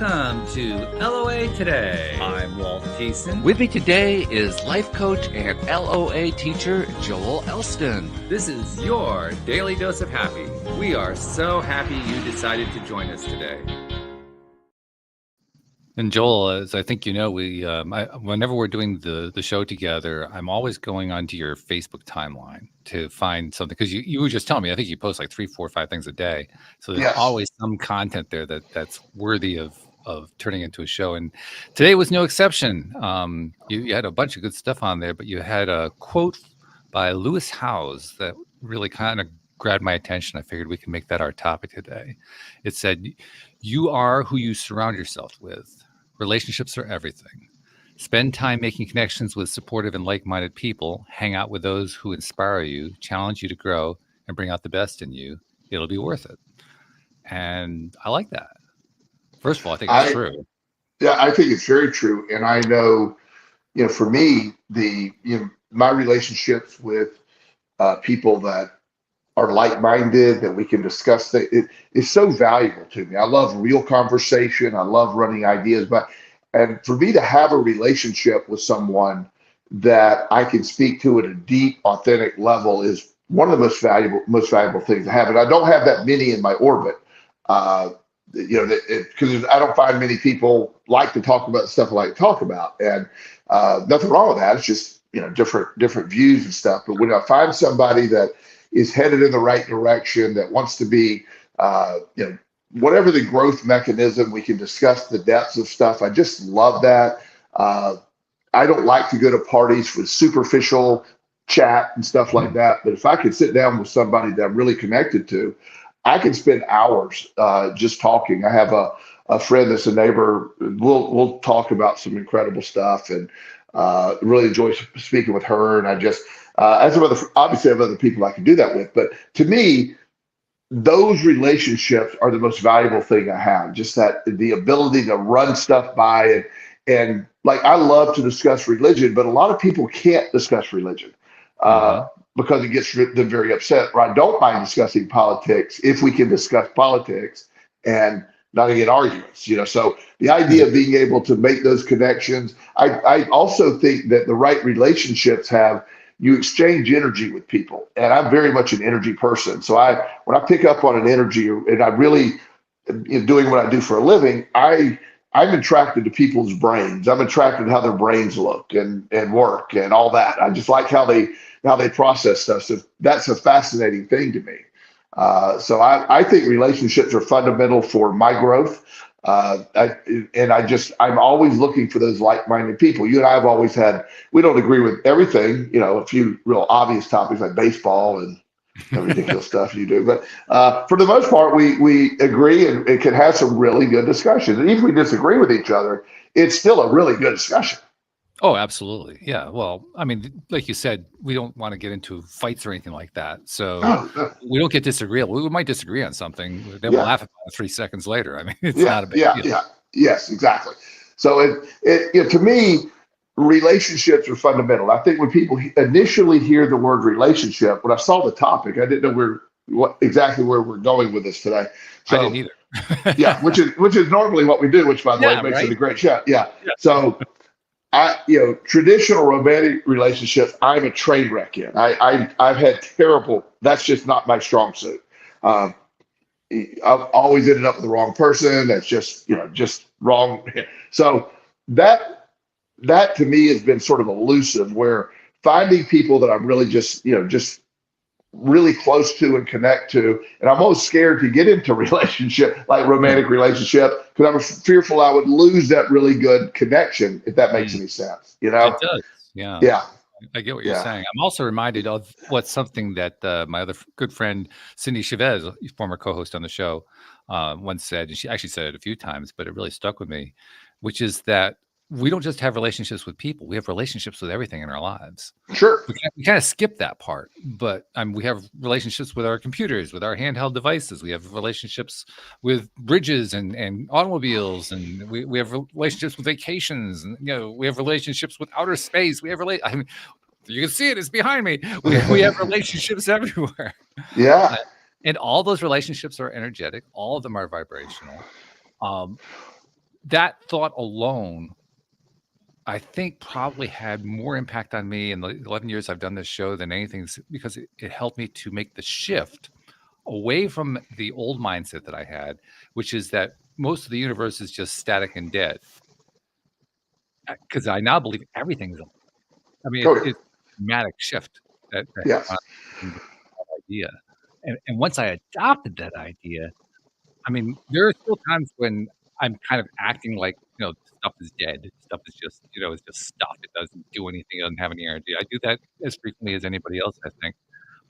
Welcome to LOA Today. I'm Walt Thiessen. With me today is life coach and LOA teacher Joel Elston. This is your daily dose of happy. We are so happy you decided to join us today. And Joel, as I think you know, whenever we're doing the show together, I'm always going onto your Facebook timeline to find something, because you were just telling me, I think you post like 3, 4, 5 things a day. So there's always some content there that's worthy of turning into a show. And today was no exception. You had a bunch of good stuff on there, but you had a quote by Lewis Howes that really kind of grabbed my attention. I figured we can make that our topic today. It said, "You are who you surround yourself with. Relationships are everything. Spend time making connections with supportive and like-minded people. Hang out with those who inspire you, challenge you to grow, and bring out the best in you. It'll be worth it." And I like that. First of all, I think it's true. Yeah, I think it's very true. And I know, for me, my relationships with people that are like-minded, that we can discuss, it is so valuable to me. I love real conversation. I love running ideas, and for me to have a relationship with someone that I can speak to at a deep, authentic level is one of the most valuable things to have. And I don't have that many in my orbit, because I don't find many people like to talk about the stuff I like to talk about, and nothing wrong with that. It's just different views and stuff. But when I find somebody that is headed in the right direction, that wants to be, whatever the growth mechanism, we can discuss the depths of stuff. I just love that. I don't like to go to parties with superficial chat and stuff like that. But if I could sit down with somebody that I'm really connected to, I can spend hours just talking. I have a friend that's a neighbor. We'll talk about some incredible stuff, and really enjoy speaking with her. And I just, obviously I have other people I can do that with, but to me, those relationships are the most valuable thing I have. Just that, the ability to run stuff by, and like, I love to discuss religion, but a lot of people can't discuss religion because it gets them very upset. Or I don't mind discussing politics if we can discuss politics and not get arguments. So the idea of being able to make those connections, I also think that the right relationships you exchange energy with people, and I'm very much an energy person. So when I pick up on an energy, and I really, in doing what I do for a living, I'm attracted to people's brains. I'm attracted to how their brains look and work and all that. I just like how they process stuff. So that's a fascinating thing to me. So I think relationships are fundamental for my growth. I'm always looking for those like-minded people. You and I have always we don't agree with everything, a few real obvious topics like baseball and ridiculous stuff you do. But for the most part, we agree, and it can have some really good discussions. And even if we disagree with each other, it's still a really good discussion. Oh, absolutely. Yeah. Well, I mean, like you said, we don't want to get into fights or anything like that. So we don't get disagreeable. We might disagree on something, then we'll laugh about it 3 seconds later. I mean, it's not a big deal. Yeah. Yes, exactly. So to me, relationships are fundamental. I think when people initially hear the word relationship, when I saw the topic, I didn't know exactly where we're going with this today. So, I didn't either. Yeah, which is normally what we do, which by the way makes it a great show. Yeah. So traditional romantic relationships, I'm a train wreck in. I've had terrible. That's just not my strong suit. I've always ended up with the wrong person. That's just wrong. So that to me has been sort of elusive, where finding people that I'm really just really close to and connect to. And I'm always scared to get into romantic relationship, because I'm fearful I would lose that really good connection, if that makes any sense. It does. Yeah. Yeah. I get what you're saying. I'm also reminded of something that my other good friend, Cindy Chavez, former co-host on the show, once said, and she actually said it a few times, but it really stuck with me, which is that we don't just have relationships with people. We have relationships with everything in our lives. Sure. We kind of skip that part, but we have relationships with our computers, with our handheld devices. We have relationships with bridges and automobiles, and we have relationships with vacations, and we have relationships with outer space. We have you can see it; it's behind me. We have relationships everywhere. Yeah. And all those relationships are energetic. All of them are vibrational. that thought alone, I think probably had more impact on me in the 11 years I've done this show than anything, because it helped me to make the shift away from the old mindset that I had, which is that most of the universe is just static and dead. Because I now believe everything's, I mean, Totally. it's a dramatic shift that Yes. that idea. And once I adopted that idea, I mean, there are still times when I'm kind of acting like, stuff is dead. Stuff is just, it's just stuff. It doesn't do anything. It doesn't have any energy. I do that as frequently as anybody else, I think.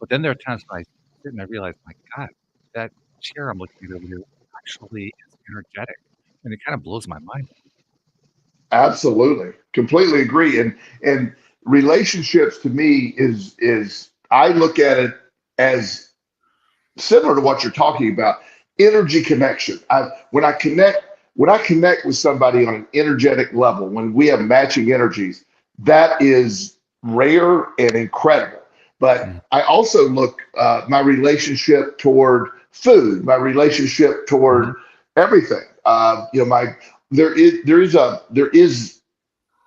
But then there are times when I sit and I realize, my God, that chair I'm looking at over here actually is energetic. And it kind of blows my mind. Absolutely, completely agree. And relationships to me is I look at it as similar to what you're talking about. Energy connection. When I connect with somebody on an energetic level, when we have matching energies, that is rare and incredible. But I also look my relationship toward food, my relationship Mhm. toward everything. My there is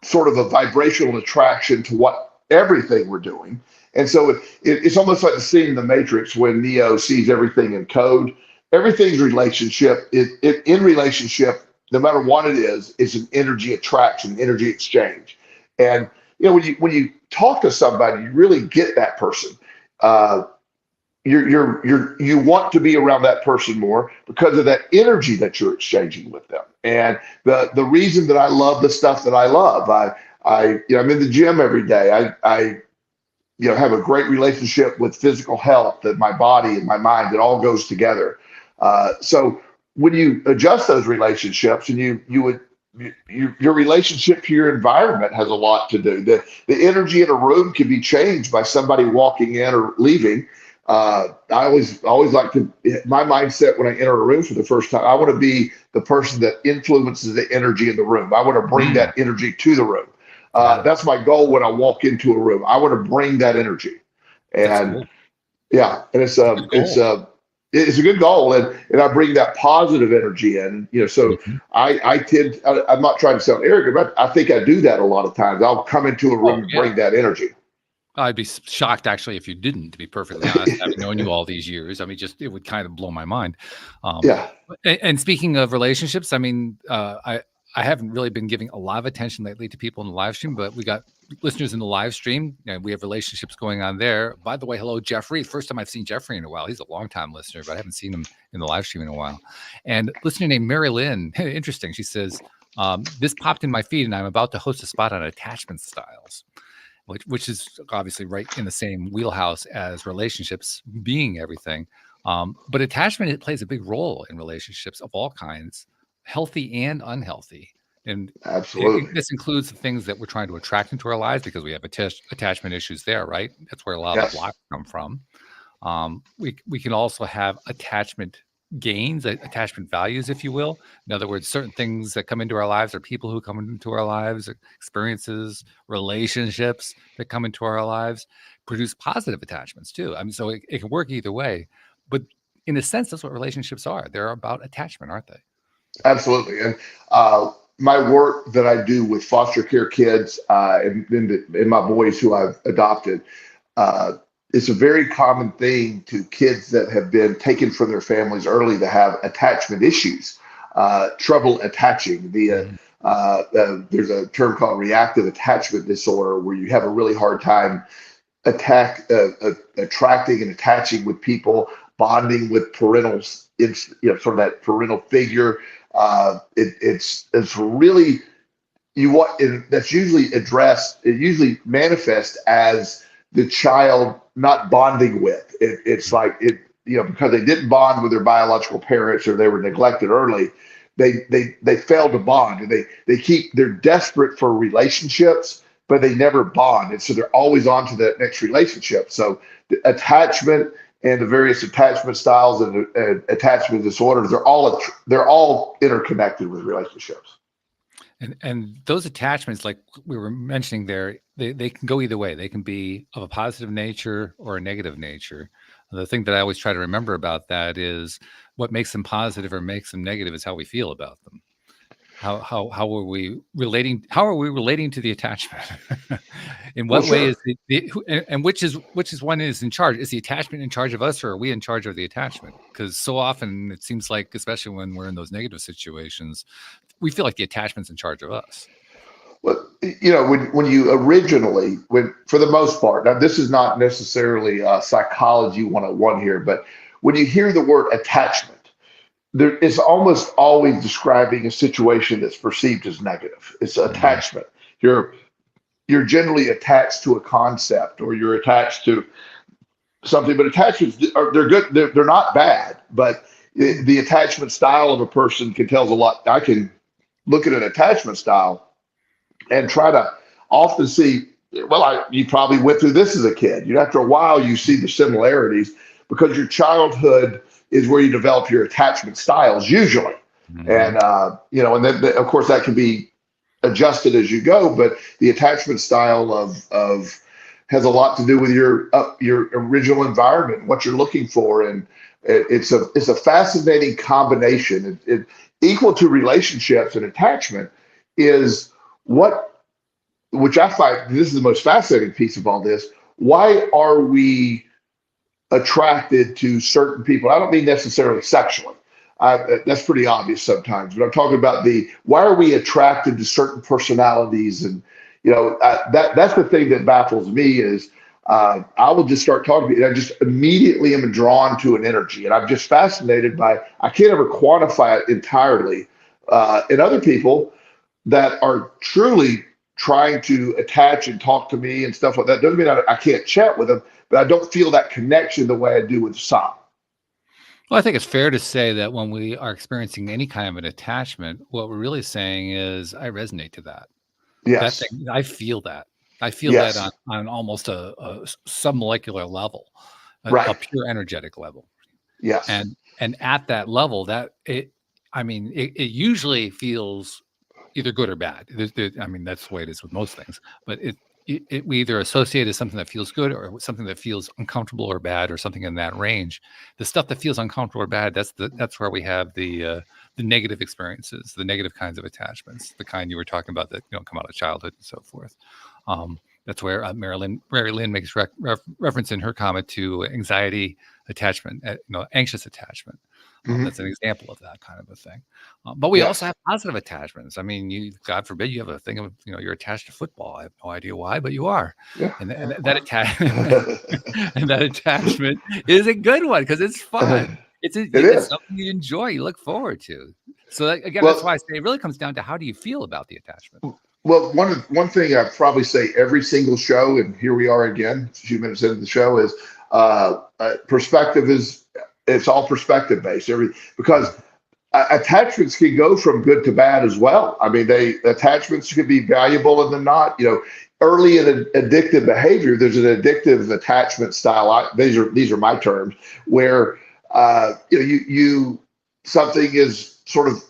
sort of a vibrational attraction to what everything we're doing. And so it's almost like the scene in the Matrix when Neo sees everything in code. Everything's relationship. It in relationship, no matter what it is an energy attraction, energy exchange. And when you talk to somebody, you really get that person. Uh, you want to be around that person more because of that energy that you're exchanging with them. And the reason that I love the stuff that I love, I'm in the gym every day. I have a great relationship with physical health, that my body and my mind, it all goes together. So when you adjust those relationships, and your relationship to your environment has a lot to do. The energy in a room can be changed by somebody walking in or leaving. I always like to, my mindset when I enter a room for the first time, I want to be the person that influences the energy in the room. I want to bring Mm, that energy to the room. yeah, That's my goal when I walk into a room. I want to bring that energy. that's And cool. yeah, and It's a good goal. it's a good goal, and I bring that positive energy in. So Mhm. I'm not trying to sound arrogant, but I think I do that a lot of times. I'll come into a Oh, room and yeah. bring that energy. I'd be shocked actually if you didn't, to be perfectly honest, having known you all these years. I mean, just it would kind of blow my mind. Um, Yeah. and speaking of relationships, I mean, I haven't really been giving a lot of attention lately to people in the live stream, but we got listeners in the live stream, and we have relationships going on there. By the way, hello, Jeffrey. First time I've seen Jeffrey in a while. He's a long time listener, but I haven't seen him in the live stream in a while. And listener named Mary Lynn, interesting. She says, this popped in my feed, and I'm about to host a spot on attachment styles, which is obviously right in the same wheelhouse as relationships being everything. But attachment, it plays a big role in relationships of all kinds, healthy and unhealthy. And Absolutely. this includes the things that we're trying to attract into our lives because we have attachment issues there, right? That's where a lot of the Yes. blocks come from. We can also have attachment gains, attachment values, if you will. In other words, certain things that come into our lives, or people who come into our lives, experiences, relationships that come into our lives, produce positive attachments too. I mean, so it can work either way. But in a sense, that's what relationships are. They're about attachment, aren't they? Absolutely. And my work that I do with foster care kids and my boys who I've adopted, uh, it's a very common thing to kids that have been taken from their families early to have attachment issues, trouble attaching. Mhm. There's a term called reactive attachment disorder where you have a really hard time attracting and attaching with people, bonding with parentals, sort of that parental figure. It's really you want and that's usually addressed. It usually manifests as the child not bonding with. It's like because they didn't bond with their biological parents or they were neglected early. They fail to bond, and they're desperate for relationships, but they never bond, and so they're always on to that next relationship. So the attachment and the various attachment styles and attachment disorders, they're all interconnected with relationships. And those attachments, like we were mentioning there, they can go either way. They can be of a positive nature or a negative nature. The thing that I always try to remember about that is what makes them positive or makes them negative is how we feel about them. How are we relating? How are we relating to the attachment? In Well, what way is sure. and which is one is in charge? Is the attachment in charge of us, or are we in charge of the attachment? Because so often it seems like, especially when we're in those negative situations, we feel like the attachment's in charge of us. Well, when you originally, for the most part, now this is not necessarily psychology 101 here, but when you hear the word attachment, there is almost always describing a situation that's perceived as negative. It's attachment. You're you're generally attached to a concept, or you're attached to something. But attachments are they're good. They're not bad, but the attachment style of a person can tell us a lot. I can look at an attachment style and try to often see, well, you probably went through this as a kid. After a while, you see the similarities because your childhood is where you develop your attachment styles usually. And, and then of course that can be adjusted as you go, but the attachment style of has a lot to do with your original environment, what you're looking for. And it's a fascinating combination. Equal to relationships and attachment is which I find this is the most fascinating piece of all this. Why are we attracted to certain people? I don't mean necessarily sexually. That's pretty obvious sometimes, but I'm talking about why are we attracted to certain personalities? And that's the thing that baffles me is I will just start talking to you, and I just immediately am drawn to an energy, and I'm just fascinated by. I can't ever quantify it entirely. In other people that are truly trying to attach and talk to me and stuff like that doesn't mean I can't chat with them, but I don't feel that connection the way I do with Sam. Well, I think it's fair to say that when we are experiencing any kind of an attachment, what we're really saying is, I resonate to that. Yes. I feel that. I feel Yes. that on almost a submolecular level, Right. a pure energetic level. Yes. And at that level, it usually feels either good or bad. That's the way it is with most things. But we either associate as something that feels good or something that feels uncomfortable or bad, or something in that range. The stuff that feels uncomfortable or bad, that's where we have the negative experiences, the negative kinds of attachments, the kind you were talking about that come out of childhood and so forth. That's where Mary Lynn makes reference in her comment to anxiety attachment, anxious attachment. That's an example of that kind of a thing. But we also have positive attachments. I mean, God forbid you have a thing of, you're attached to football. I have no idea why, but you are. Yeah. And that attachment is a good one because it's fun. It's something you enjoy, you look forward to. So that's why I say it really comes down to, how do you feel about the attachment? Well, one thing I probably say every single show, and here we are again, a few minutes into the show, is perspective it's all perspective based. Because attachments can go from good to bad as well. I mean, attachments can be valuable and then not. Early in addictive behavior, there's an addictive attachment style. These are my terms, where you something is sort of,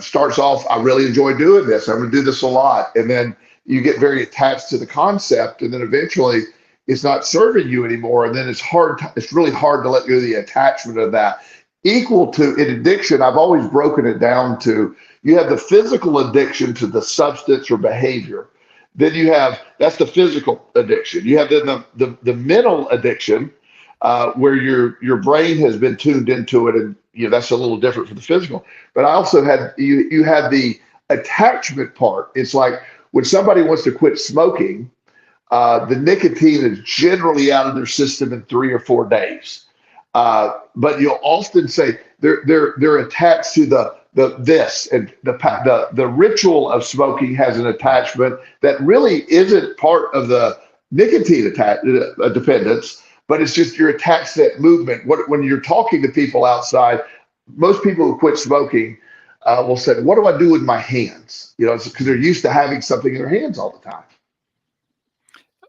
starts off, I really enjoy doing this, I'm going to do this a lot, and then you get very attached to the concept, and then eventually it's not serving you anymore, and then it's really hard to let go of the attachment of that. Equal to in addiction, I've always broken it down to, you have the physical addiction to the substance or behavior. Then that's the physical addiction. You have then the mental addiction, where your brain has been tuned into it, and that's a little different from the physical. But I also had you have the attachment part. It's like when somebody wants to quit smoking, the nicotine is generally out of their system in 3 or 4 days. But you'll often say they're attached to the ritual of smoking has an attachment that really isn't part of the nicotine dependence, but it's just you're attached to that movement. When you're talking to people outside, most people who quit smoking will say, "What do I do with my hands?" Because they're used to having something in their hands all the time.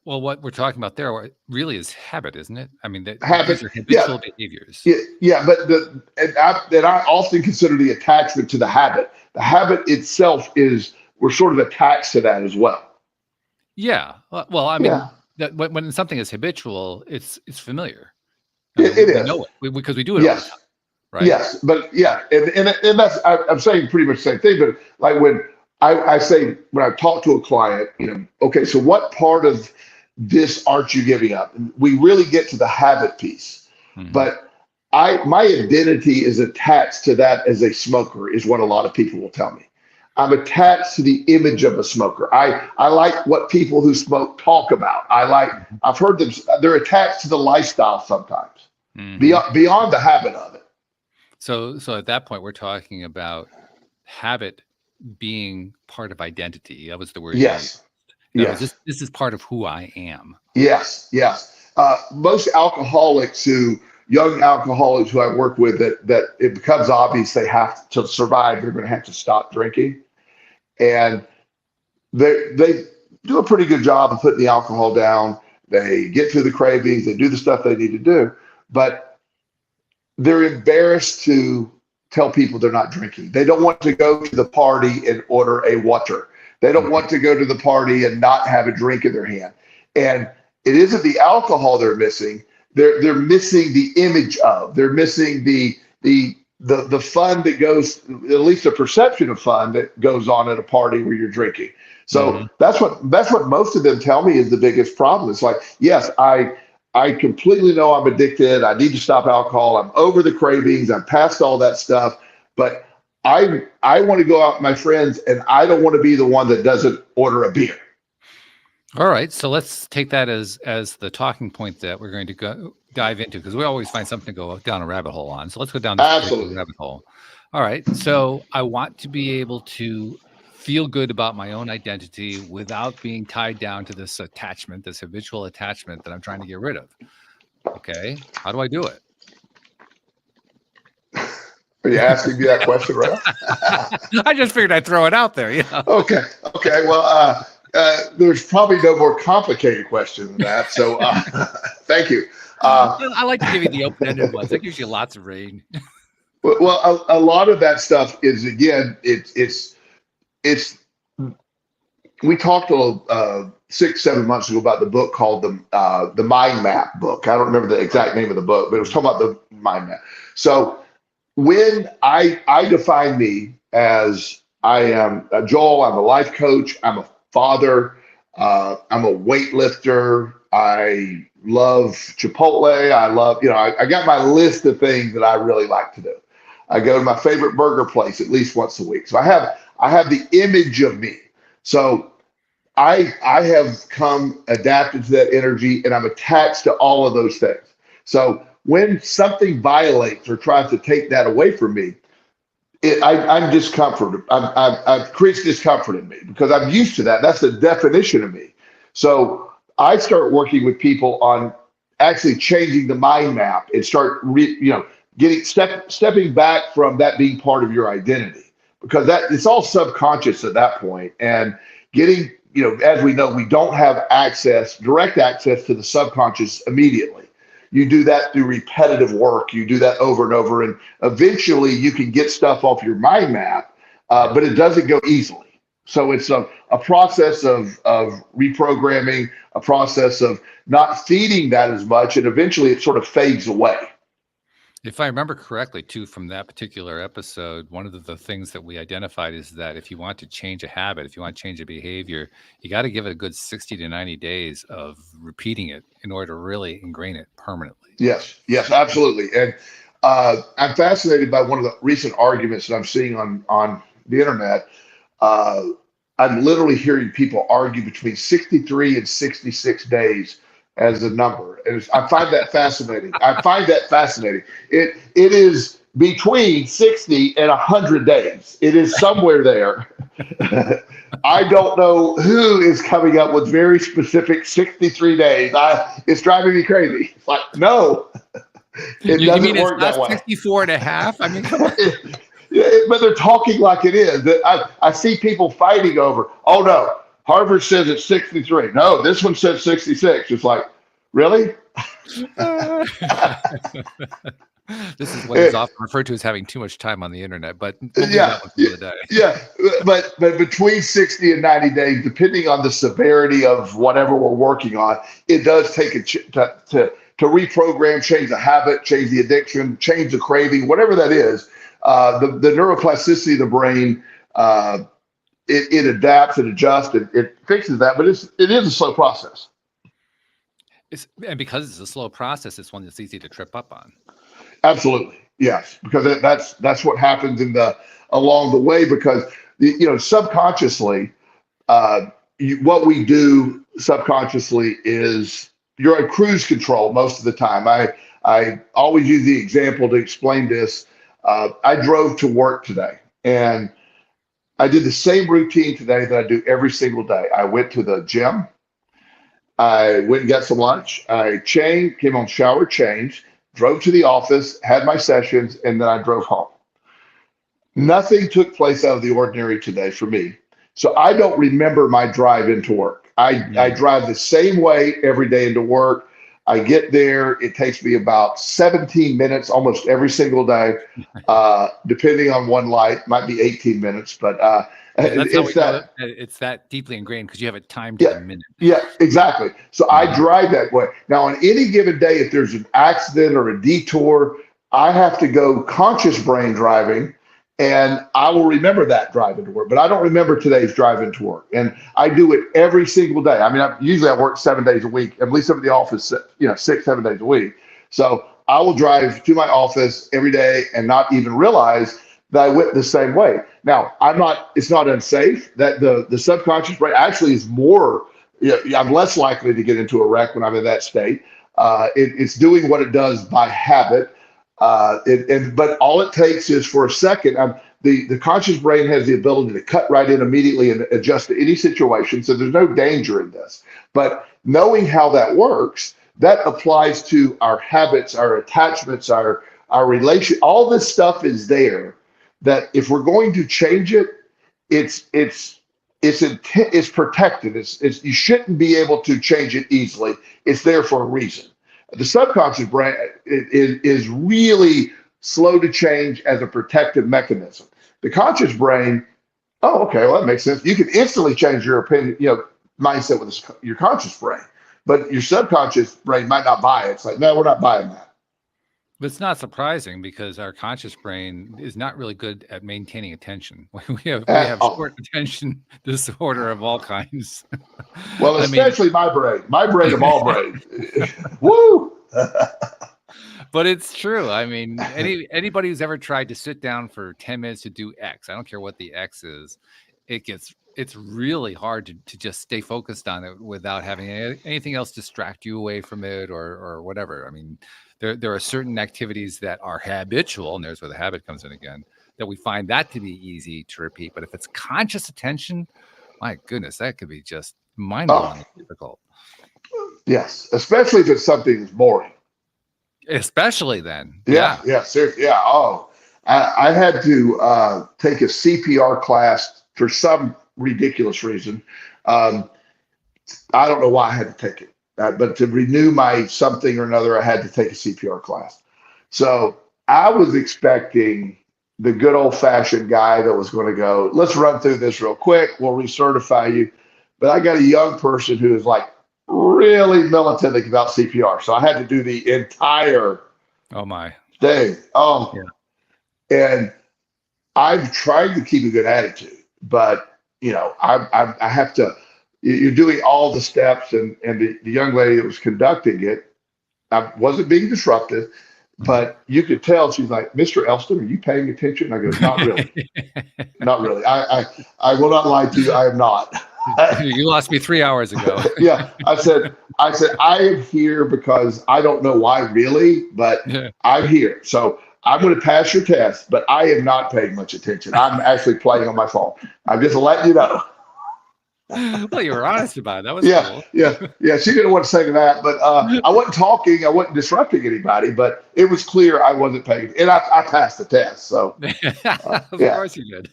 Well, what we're talking about there really is habit, isn't it? I mean, Habit, these are habitual behaviors. Yeah, but I often consider the attachment to the habit. The habit itself we're sort of attached to that as well. Yeah. Well, I mean, that when something is habitual, it's familiar. It is. We know it because we do it all the time. right? Yes, but yeah, and that's I'm saying pretty much the same thing. But like when I say when I talk to a client, okay, so what part of this aren't you giving up? And we really get to the habit piece, Hmm. but my identity is attached to that as a smoker is what a lot of people will tell me. I'm attached to the image of a smoker. I like what people who smoke talk about. I've heard them, they're attached to the lifestyle sometimes, Hmm. beyond the habit of it. So at that point, we're talking about habit being part of identity. That was the word you used. Yes, In other words, yes, this is part of who I am. yes, yes. Most young alcoholics who I work with, that it becomes obvious they have to survive, they're going to have to stop drinking. And they do a pretty good job of putting the alcohol down. They get through the cravings, they do the stuff they need to do, but they're embarrassed to tell people they're not drinking. They don't want to go to the party and order a water. They don't Mhm. want to go to the party and not have a drink in their hand. And it isn't the alcohol they're missing. They're missing the image of. They're missing the fun that goes, at least the perception of fun that goes on at a party where you're drinking. So Mhm. that's what most of them tell me is the biggest problem. It's like, yes, I completely know I'm addicted. I need to stop alcohol. I'm over the cravings. I'm past all that stuff. But I want to go out with my friends, and I don't want to be the one that doesn't order a beer. All right, so let's take that as the talking point that we're going to go dive into, because we always find something to go down a rabbit hole on. So let's go down this particular Absolutely. rabbit hole. All right, so I want to be able to feel good about my own identity without being tied down to this attachment, this habitual attachment that I'm trying to get rid of. Okay, how do I do it? Are you asking me that question, right? I just figured I'd throw it out there. Okay. Okay. Well, there's probably no more complicated question than that. So thank you. I like to give you the open-ended ones. That gives you lots of range. Well, a lot of that stuff is, again, it's we talked 6, 7 months ago about the book called the Mind Map book. I don't remember the exact name of the book, but it was talking about the mind map. So when I define me as I am Joel, I'm a life coach, I'm a father, I'm a weightlifter, I love Chipotle, I love, I got my list of things that I really like to do. I go to my favorite burger place at least once a week. So I have the image of me. So I have come adapted to that energy, and I'm attached to all of those things. So when something violates or tries to take that away from me, I'm discomforted. I've creates discomfort in me because I'm used to that. That's the definition of me. So I start working with people on actually changing the mind map and start stepping back from that being part of your identity, because that it's all subconscious at that point. And getting, as we know, we don't have direct access to the subconscious immediately. You do that through repetitive work. You do that over and over, and eventually you can get stuff off your mind map, Yeah. but it doesn't go easily. So it's a process of reprogramming, a process of not feeding that as much, and eventually it sort of fades away. If I remember correctly, too, from that particular episode, one of the things that we identified is that if you want to change a habit, if you want to change a behavior, you got to give it a good 60 to 90 days of repeating it in order to really ingrain it permanently. Yes, yes, absolutely. And I'm fascinated by one of the recent arguments that I'm seeing on the internet. I'm literally hearing people argue between 63 and 66 days as a number, and I find that fascinating. It is between 60 and 100 days. It is somewhere there. I don't know who is coming up with very specific 63 days. It's driving me crazy. It's like, no, it You doesn't mean it's work that not way. 64 and a half? I mean, come on. Yeah, but they're talking like it is. I see people fighting over, oh no, Harvard says it's 63. No, this one says 66. It's like, really? This is what is often referred to as having too much time on the internet, but we'll leave Yeah, that one for the day. yeah. But between 60 and 90 days, depending on the severity of whatever we're working on, it does take reprogram, change the habit, change the addiction, change the craving, whatever that is. The neuroplasticity of the brain, it adapts, it adjusts, it fixes that, but it is a slow process. And because it's a slow process, it's one that's easy to trip up on. Absolutely, yes, because that's what happens along the way. Because subconsciously, what we do subconsciously is you're in cruise control most of the time. I always use the example to explain this. I drove to work today, and I did the same routine today that I do every single day. I went to the gym. I went and got some lunch. I changed, came home, showered, changed, drove to the office, had my sessions, and then I drove home. Nothing took place out of the ordinary today for me. So I don't remember my drive into work. I drive the same way every day into work. I get there. It takes me about 17 minutes almost every single day, depending on one light. Might be 18 minutes, but it's that deeply ingrained because you have it timed to the minute. Yeah, exactly. So I drive that way. Now, on any given day, if there's an accident or a detour, I have to go conscious brain driving, and I will remember that driving to work. But I don't remember today's driving to work, and I do it every single day. I mean, usually I work 7 days a week, at least at the office, 6-7 days a week. So I will drive to my office every day and not even realize that I went the same way. Now, it's not unsafe. That the subconscious brain actually is more, I'm less likely to get into a wreck when I'm in that state. It's doing what it does by habit. But all it takes is for a second. The conscious brain has the ability to cut right in immediately and adjust to any situation. So there's no danger in this. But knowing how that works, that applies to our habits, our attachments, our relation. All this stuff is there. That if we're going to change it, it's protected. You shouldn't be able to change it easily. It's there for a reason. The subconscious brain is really slow to change as a protective mechanism. The conscious brain, oh, okay, well, that makes sense. You can instantly change your opinion, mindset with your conscious brain, but your subconscious brain might not buy it. It's like, no, we're not buying that. But it's not surprising because our conscious brain is not really good at maintaining attention. We have short attention disorder of all kinds. Well, especially my brain of all brains. Woo! But it's true. I mean, anybody who's ever tried to sit down for 10 minutes to do X, I don't care what the X is, it's really hard to just stay focused on it without having anything else distract you away from it or whatever. I mean, there are certain activities that are habitual, and there's where the habit comes in again, that we find that to be easy to repeat. But if it's conscious attention, my goodness, that could be just mind-blowing difficult. Yes, especially if it's something that's boring. Especially then. Yeah, seriously. Yeah. Oh, I had to take a CPR class for some ridiculous reason. I don't know why I had to take it. But to renew my something or another, I had to take a CPR class. So I was expecting the good old fashioned guy that was going to go, let's run through this real quick. We'll recertify you. But I got a young person who is like really militant about CPR. So I had to do the entire thing. Oh, yeah. And I'm trying to keep a good attitude, but I have to. You're doing all the steps, and the young lady that was conducting it, I wasn't being disruptive, but you could tell she's like, Mr. Elston, are you paying attention? And I go, not really. Not really. I will not lie to you. I am not. You lost me 3 hours ago. Yeah. I said, I am here because I don't know why really, but I'm here. So I'm going to pass your test, but I am not paying much attention. I'm actually playing on my phone. I'm just letting you know. Well, you were honest about it. That was cool. Yeah. She didn't want to say that, but I wasn't talking. I wasn't disrupting anybody, but it was clear I wasn't paying. And I passed the test. So of course you did.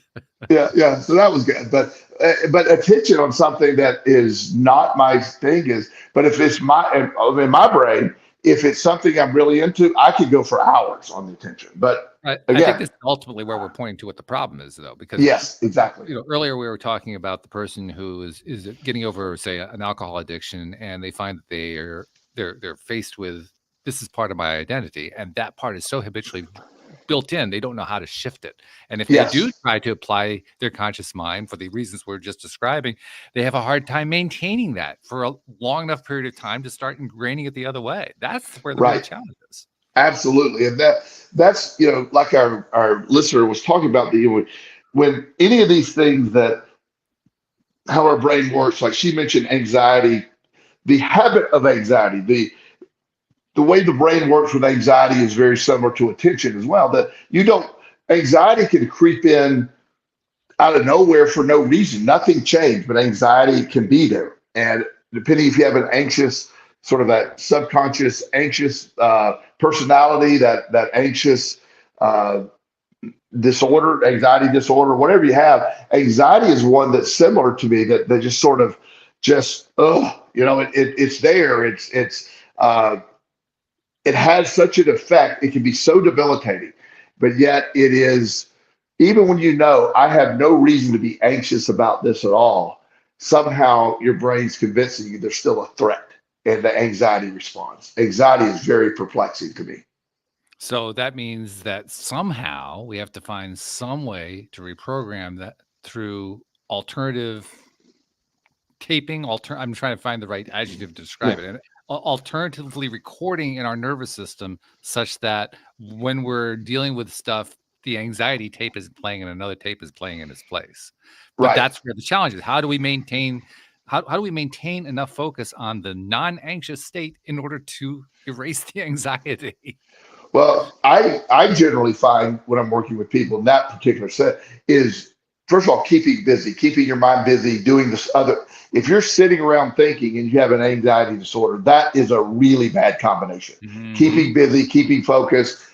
Yeah. So that was good. But attention on something that is not my thing is. But if it's in my brain, if it's something I'm really into, I could go for hours on the attention. But I think this is ultimately where we're pointing to what the problem is, though, because yes, exactly. Earlier we were talking about the person who is getting over, say, an alcohol addiction, and they find that they're faced with this is part of my identity, and that part is so habitually built in, they don't know how to shift it. And if they do Yes. try to apply their conscious mind for the reasons we're just describing, they have a hard time maintaining that for a long enough period of time to start ingraining it the other way. That's where the real Right. challenge is. Absolutely. And that's, like our listener was talking about, when any of these things, that how our brain works, like she mentioned anxiety, the habit of anxiety, the way the brain works with anxiety is very similar to attention as well. That you don't Anxiety can creep in out of nowhere for no reason. Nothing changed, but anxiety can be there. And depending if you have an anxious, sort of that subconscious anxious personality, that anxious uh, disorder, anxiety disorder, whatever you have, anxiety is one that's similar to me, that just sort of just, it's there. Uh, it has such an effect. It can be so debilitating, but yet it is, even when I have no reason to be anxious about this at all, somehow your brain's convincing you there's still a threat, and the anxiety response. Anxiety is very perplexing to me. So that means that somehow we have to find some way to reprogram that through alternative taping. I'm trying to find the right adjective to describe Yeah. it. And alternatively recording in our nervous system such that when we're dealing with stuff, the anxiety tape is playing and another tape is playing in its place. But Right. that's where the challenge is. How do we maintain enough focus on the non-anxious state in order to erase the anxiety? Well, I generally find when I'm working with people in that particular set is, first of all, keeping busy, keeping your mind busy, doing this other. If you're sitting around thinking and you have an anxiety disorder, that is a really bad combination. Mhm. Keeping busy, keeping focused,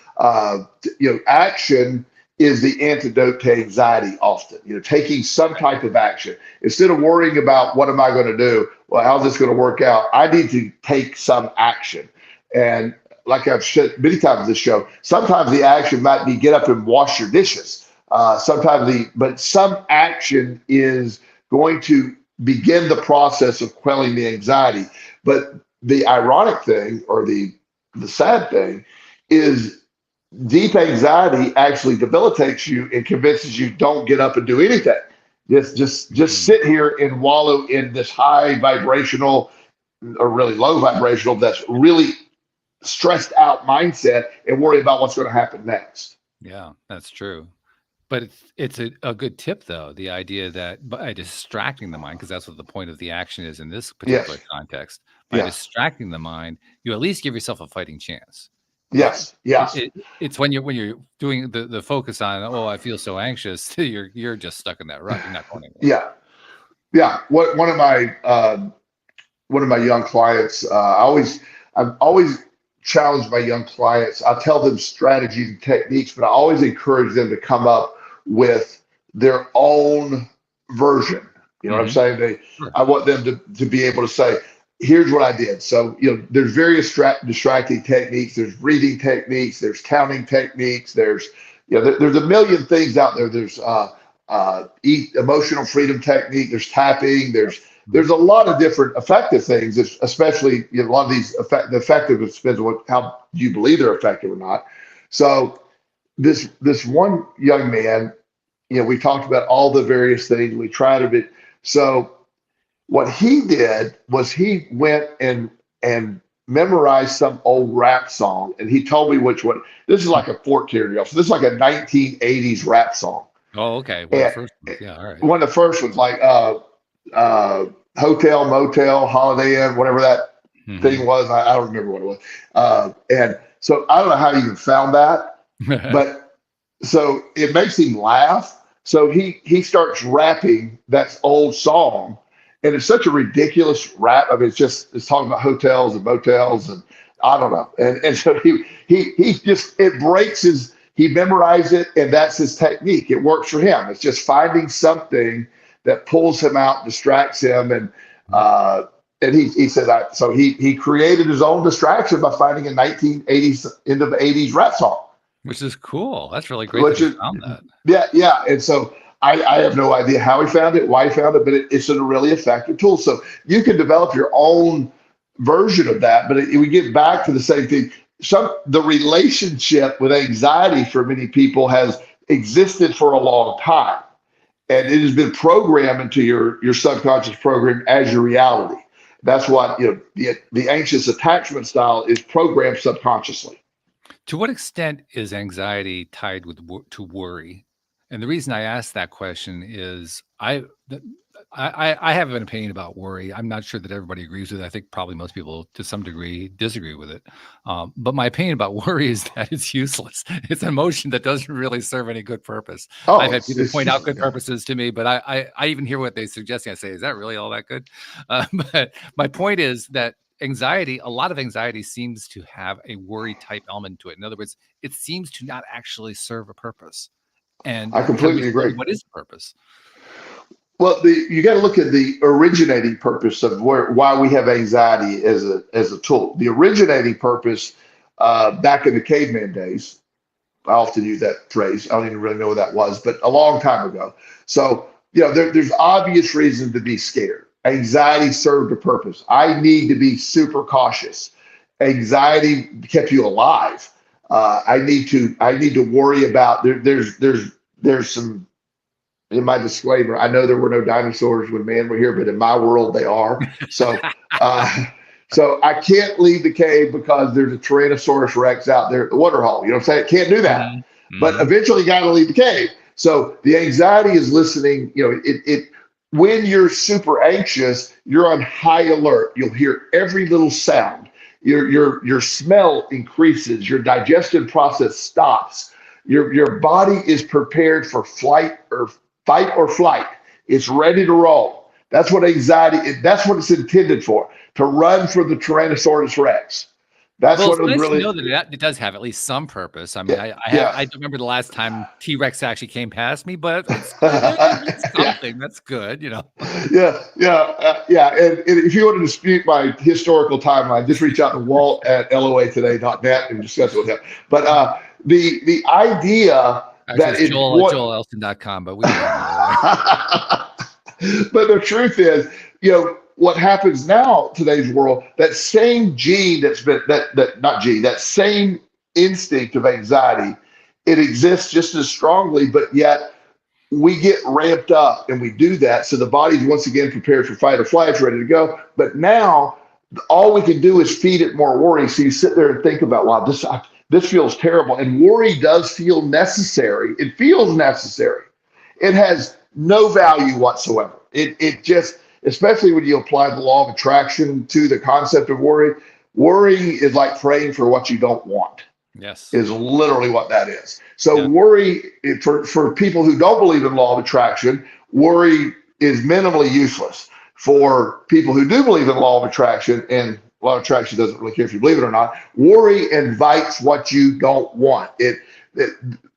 action is the antidote to anxiety often. Taking some type of action instead of worrying about what am I going to do? Well, how's this going to work out? I need to take some action. And like I've said many times in this show, sometimes the action might be get up and wash your dishes. But some action is going to begin the process of quelling the anxiety. But the ironic thing, or the sad thing, is deep anxiety actually debilitates you and convinces you don't get up and do anything. Just sit here and wallow in this high vibrational or really low vibrational, that's really stressed out mindset, and worry about what's going to happen next. Yeah, that's true. But it's a good tip, though, the idea that by distracting the mind, because that's what the point of the action is in this particular Yes. context, by Yes. distracting the mind, you at least give yourself a fighting chance. Yes. Yes. It's when you're doing the focus on, oh, I feel so anxious, you're just stuck in that rut. You're not going anywhere. Yeah. Yeah. One of my young clients, I've always challenged my young clients. I tell them strategies and techniques, but I always encourage them to come up with their own version. You know what I'm saying? Sure. I want them to be able to say, here's what I did. So, there's various distracting techniques. There's breathing techniques. There's counting techniques. There's a million things out there. There's emotional freedom technique. There's tapping. There's a lot of different effective things, especially a lot of these the effectiveness depends on how you believe they're effective or not. So this one young man, we talked about all the various things. We tried a bit. So what he did was he went and memorized some old rap song, and he told me which one. This is like a 14-year-old. So this is like a 1980s rap song. Oh, okay. Well, the first one. Yeah, all right. One of the first ones, like Hotel, Motel, Holiday Inn, whatever that thing was. I don't remember what it was. And so I don't know how he even found that, but so it makes him laugh. So he starts rapping that old song, and it's such a ridiculous rap. I mean, it's talking about hotels and motels, and I don't know. And so he memorized it, and that's his technique. It works for him. It's just finding something that pulls him out, distracts him, and he said that. So he created his own distraction by finding a 1980s end of the 80s rap song, which is cool. That's really great that you found that. Yeah. And so I have no idea how he found it, why he found it, but it's a really effective tool. So you can develop your own version of that, but we get back to the same thing. The relationship with anxiety for many people has existed for a long time, and it has been programmed into your subconscious program as your reality. That's what the anxious attachment style is programmed subconsciously. To what extent is anxiety tied to worry? And the reason I ask that question is I have an opinion about worry. I'm not sure that everybody agrees with it. I think probably most people to some degree disagree with it. But my opinion about worry is that it's useless. It's an emotion that doesn't really serve any good purpose. I've had people point out good purposes to me, but I even hear what they suggest. I say, is that really all that good? But my point is that a lot of anxiety seems to have a worry type element to it. In other words, it seems to not actually serve a purpose. And I completely agree. What is the purpose? Well, you got to look at the originating purpose of why we have anxiety as a tool. The originating purpose back in the caveman days, I often use that phrase. I don't even really know what that was, but a long time ago. So, there's obvious reason to be scared. Anxiety served a purpose. I need to be super cautious. Anxiety kept you alive. I need to worry about there's some. In my disclaimer, I know there were no dinosaurs when man were here, but in my world they are. So, so I can't leave the cave because there's a Tyrannosaurus Rex out there at the water hole. You know what I'm saying? Can't do that. Mm-hmm. But eventually, you got to leave the cave. So the anxiety is listening. When you're super anxious, you're on high alert. You'll hear every little sound. Your smell increases. Your digestive process stops. Your body is prepared for fight or flight. It's ready to roll. That's what anxiety is. That's what it's intended for, to run for the Tyrannosaurus Rex. That's what it was really. Know that it does have at least some purpose. I mean, I don't remember the last time T-Rex actually came past me, but it's something that's good, Yeah. And if you want to dispute my historical timeline, just reach out to Walt at loatoday.net and discuss it with him. But the idea that it's joelelson.com, but but the truth is, what happens now, today's world, that same gene that same instinct of anxiety, it exists just as strongly, but yet we get ramped up and we do that. So the body's once again prepared for fight or flight, it's ready to go. But now all we can do is feed it more worry. So you sit there and think about, wow, this feels terrible. And worry does feel necessary. It feels necessary. It has no value whatsoever. It just, especially when you apply the law of attraction to the concept of worry is like praying for what you don't want. Yes. Is literally what that is. So worry, for people who don't believe in law of attraction, worry is minimally useless. For people who do believe in law of attraction, and law of attraction doesn't really care if you believe it or not, worry invites what you don't want.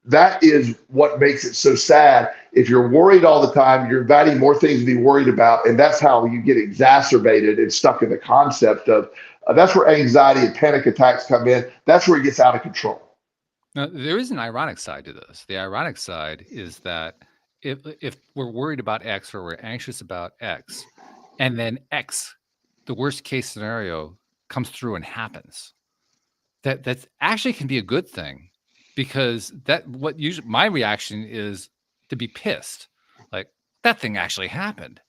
That is what makes it so sad. If you're worried all the time, you're inviting more things to be worried about, and that's how you get exacerbated and stuck in the concept of that's where anxiety and panic attacks come in. That's where it gets out of control. Now, there is an ironic side to this. The ironic side is that if we're worried about X or we're anxious about X, and then X, the worst case scenario, comes through and happens, that actually can be a good thing, because my reaction is to be pissed, like that thing actually happened.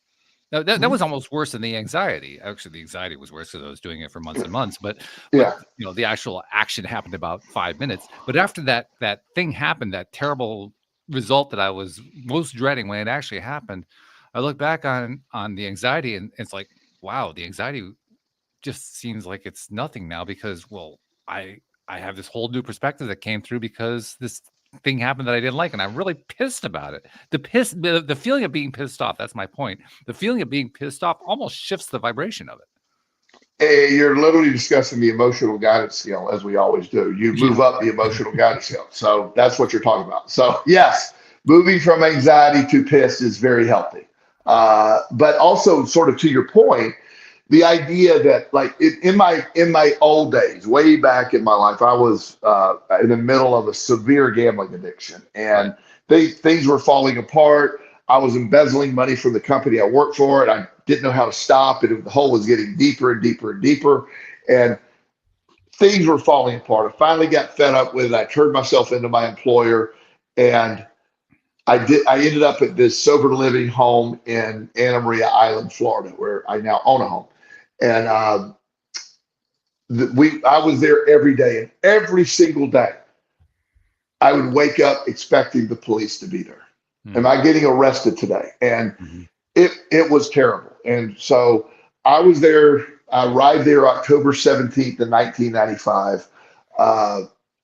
Now, that was almost worse than the anxiety. Actually, the anxiety was worse because I was doing it for months and months. But the actual action happened about 5 minutes. But after that thing happened, that terrible result that I was most dreading when it actually happened, I look back on the anxiety, and it's like, wow, the anxiety just seems like it's nothing now, because, well, I have this whole new perspective that came through because this thing happened that I didn't like, and I'm really pissed about it. The feeling of being pissed off, that's my point. The feeling of being pissed off almost shifts the vibration of it. Hey, you're literally discussing the emotional guidance scale, as we always do. You move up the emotional guidance scale. So that's what you're talking about. So yes, moving from anxiety to piss is very healthy. But also, sort of to your point, the idea that, like, in my old days, way back in my life, I was in the middle of a severe gambling addiction, and things were falling apart. I was embezzling money from the company I worked for, and I didn't know how to stop, and the hole was getting deeper and deeper and deeper, and things were falling apart. I finally got fed up with it. I turned myself into my employer, and I ended up at this sober living home in Anna Maria Island, Florida, where I now own a home. And I was there every day, and every single day I would wake up expecting the police to be there. Am I getting arrested today? And it was terrible. And so I was there. I arrived there October 17th in 1995.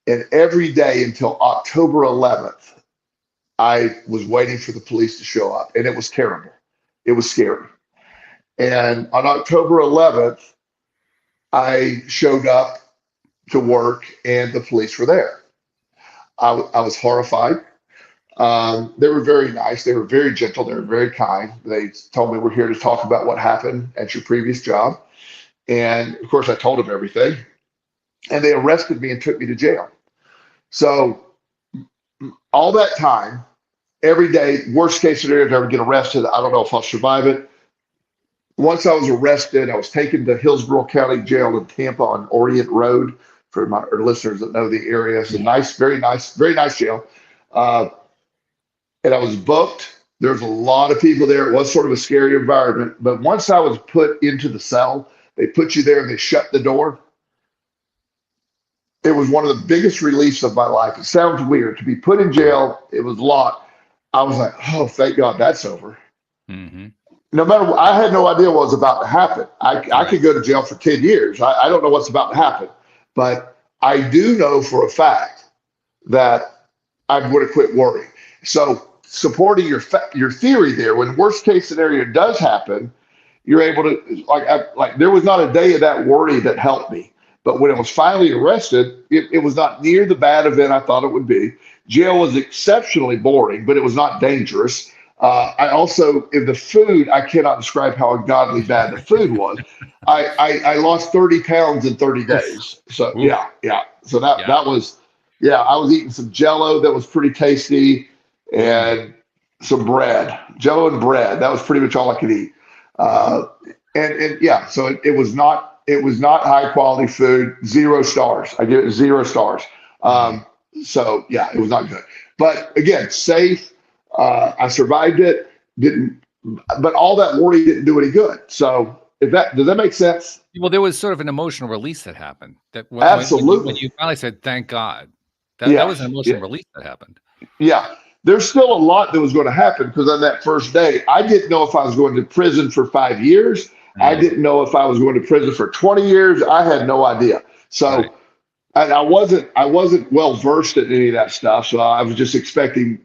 And every day until October 11th, I was waiting for the police to show up, and it was terrible. It was scary. And on October 11th, I showed up to work, and the police were there. I was horrified. They were very nice. They were very gentle. They were very kind. They told me, we're here to talk about what happened at your previous job. And of course, I told them everything. And they arrested me and took me to jail. So all that time, every day, worst case scenario, if I ever get arrested, I don't know if I'll survive it. Once I was arrested, I was taken to Hillsborough County Jail in Tampa on Orient Road, for my listeners that know the area. It's a nice, very nice jail. And I was booked. There was a lot of people there. It was sort of a scary environment. But once I was put into the cell, they put you there and they shut the door. It was one of the biggest reliefs of my life. It sounds weird to be put in jail. It was locked. I was like, oh, thank God that's over. Mm-hmm. No matter what, I had no idea what was about to happen. I could go to jail for 10 years. I don't know what's about to happen. But I do know for a fact that I'm going to quit worrying. So supporting your theory there, when worst case scenario does happen, you're able to, like there was not a day of that worry that helped me. But when I was finally arrested, it was not near the bad event I thought it would be. Jail was exceptionally boring, but it was not dangerous. I also, in the food, I cannot describe how ungodly bad the food was. I lost 30 pounds in 30 days. So yeah. So that was, I was eating some Jell-O that was pretty tasty, and some bread, Jell-O and bread. That was pretty much all I could eat. So it was not high quality food. 0 stars. I give it 0 stars. So yeah, it was not good. But again, safe. I survived it. But all that worry didn't do any good. So does that make sense? Well, there was sort of an emotional release that happened. Absolutely. When you finally said, "Thank God," that was an emotional release that happened. Yeah. There's still a lot that was going to happen, because on that first day, I didn't know if I was going to prison for 5 years. I didn't know if I was going to prison for 20 years. I had no idea. So, and I wasn't well versed in any of that stuff. So I was just expecting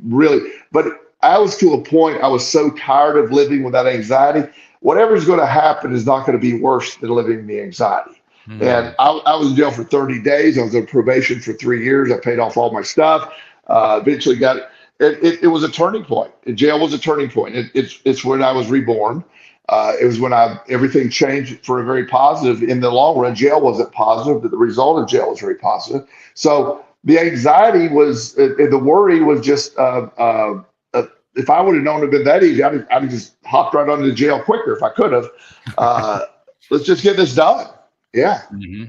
but I was to a point, I was so tired of living with that anxiety. Whatever's going to happen is not going to be worse than living in the anxiety. And I was in jail for 30 days. I was on probation for 3 years. I paid off all my stuff. Eventually got it. It was a turning point. Jail was a turning point. It's when I was reborn. It was when everything changed for a very positive. In the long run, jail wasn't positive, but the result of jail was very positive. So the anxiety was, the worry was just, if I would have known it had been that easy, I'd have just hopped right onto the jail quicker if I could have. Let's just get this done. Yeah. Mm-hmm.